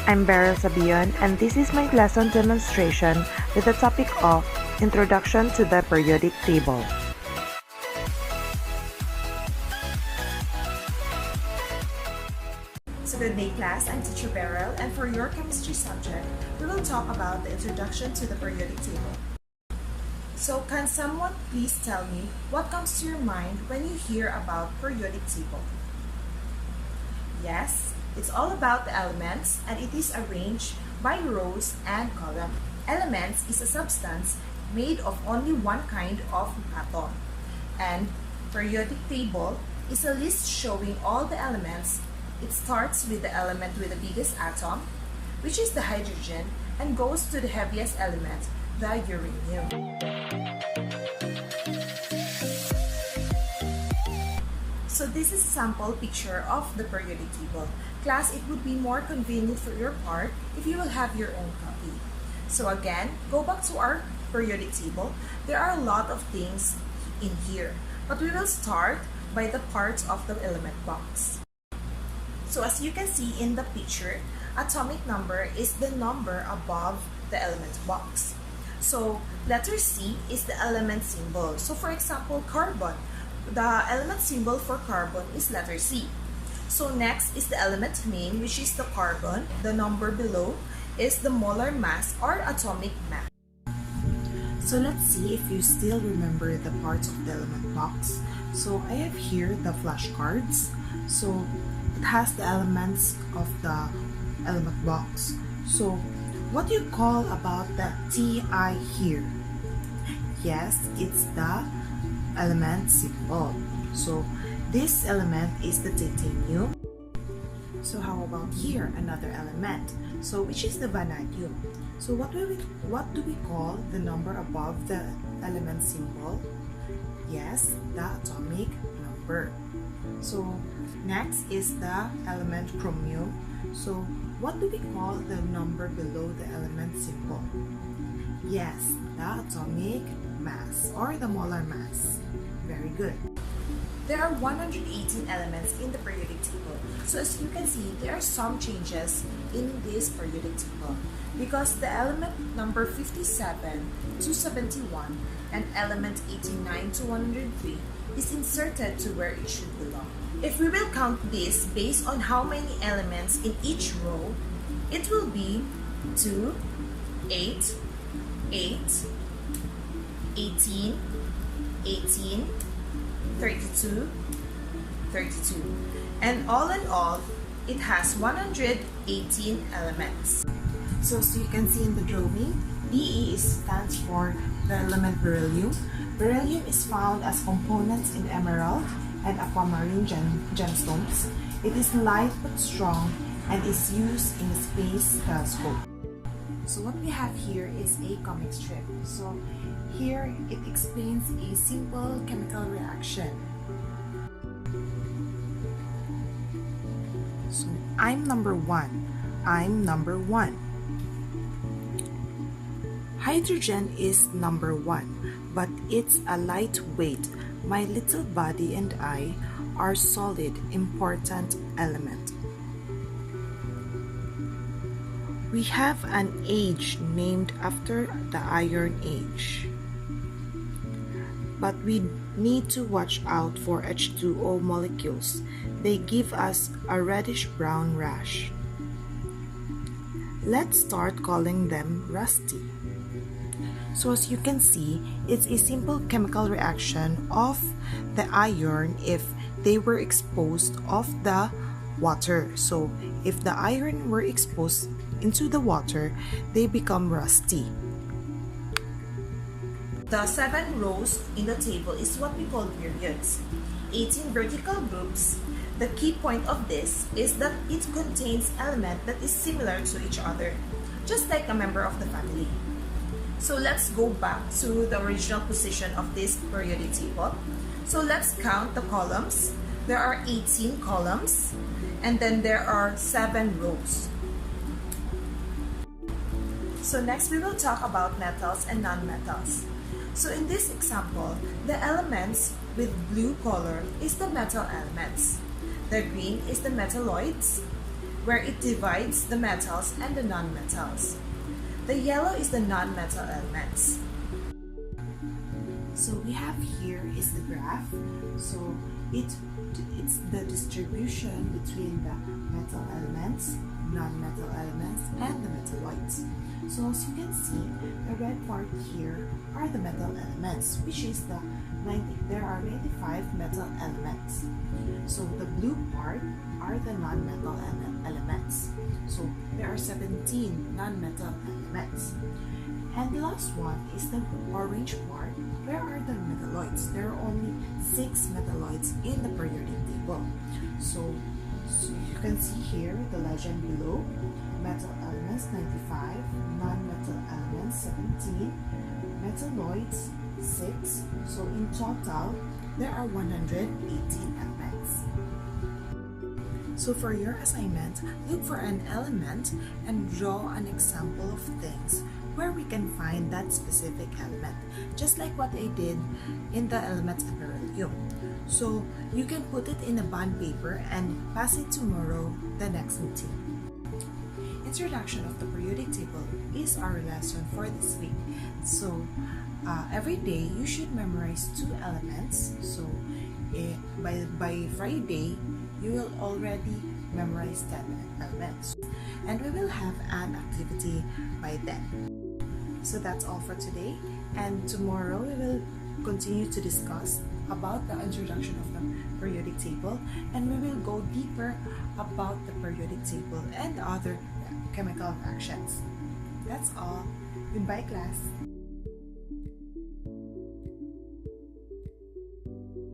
I'm Beryl Sabion, and this is my lesson demonstration with the topic of Introduction to the Periodic Table. So good day class, I'm Teacher Beryl, and for your chemistry subject, we will talk about the introduction to the periodic table. So can someone please tell me what comes to your mind when you hear about periodic table? Yes, it's all about the elements and it is arranged by rows and column. Elements is a substance made of only one kind of atom, and periodic table is a list showing all the elements. It starts with the element with the biggest atom, which is the hydrogen, and goes to the heaviest element, the uranium. So this is a sample picture of the periodic table. Class, it would be more convenient for your part if you will have your own copy. So again, go back to our periodic table. There are a lot of things in here, but we will start by the parts of the element box. So as you can see in the picture, atomic number is the number above the element box. So letter C is the element symbol. So for example, carbon, the element symbol for carbon is letter C. So next is the element name, which is the carbon. The number below is the molar mass or atomic mass. So let's see if you still remember the parts of the element box. So I have here the flashcards. So it has the elements of the element box. So what do you call about the Ti here? Yes, it's the element symbol. So this element is the titanium. So how about here, another element? So which is the vanadium? So what do we call the number above the element symbol? Yes, the atomic number. So next is the element chromium. So what do we call the number below the element symbol? Yes, the atomic mass or the molar mass. Very good. There are 118 elements in the periodic table. So as you can see, there are some changes in this periodic table because the element number 57 to 71 and element 89 to 103 is inserted to where it should belong. If we will count this based on how many elements in each row, it will be 2, 8, 8, 18, 18, 32, 32. And all in all, it has 118 elements. So as you can see in the drawing, Be stands for the element beryllium. Beryllium is found as components in emerald and aquamarine gemstones. It is light but strong and is used in a space telescope. So what we have here is a comic strip. So here it explains a simple chemical reaction. So I'm number 1. I'm number 1. Hydrogen is number 1, but it's a lightweight. My little body and I are solid, important element. We have an age named after the Iron Age. But we need to watch out for H2O molecules. They give us a reddish-brown rash. Let's start calling them rusty. So as you can see, it's a simple chemical reaction of the iron if they were exposed of the water. So if the iron were exposed into the water, they become rusty. The 7 rows in the table is what we call periods. 18 vertical groups. The key point of this is that it contains elements that is similar to each other, just like a member of the family. So let's go back to the original position of this periodic table. So let's count the columns. There are 18 columns and then there are 7 rows. So next we will talk about metals and non-metals. So in this example, the elements with blue color is the metal elements. The green is the metalloids. where it divides the metals and the non-metals. The yellow is the non-metal elements. So we have here is the graph. So it's the distribution between the metal elements, non-metal elements, and the metalloids. So as you can see, the red part here are the metal elements, which is there are 95 metal elements. So the blue part are the non-metal elements. So there are 17 non-metal elements. And the last one is the orange part. Where are the metalloids? There are only 6 metalloids in the periodic table. So you can see here the legend below. Metal elements 95, non-metal elements 17, metalloids 6. So in total, there are 118 elements. So for your assignment, look for an element and draw an example of things where we can find that specific element, just like what I did in the elements of beryllium. So you can put it in a bond paper and pass it tomorrow the next meeting. Introduction of the periodic table is our lesson for this week. So every day you should memorize 2 elements. So by Friday, you will already memorize 10 elements. And we will have an activity by then. So that's all for today. And tomorrow we will continue to discuss about the introduction of the periodic table, and we will go deeper about the periodic table and other chemical reactions. That's all. Goodbye, class.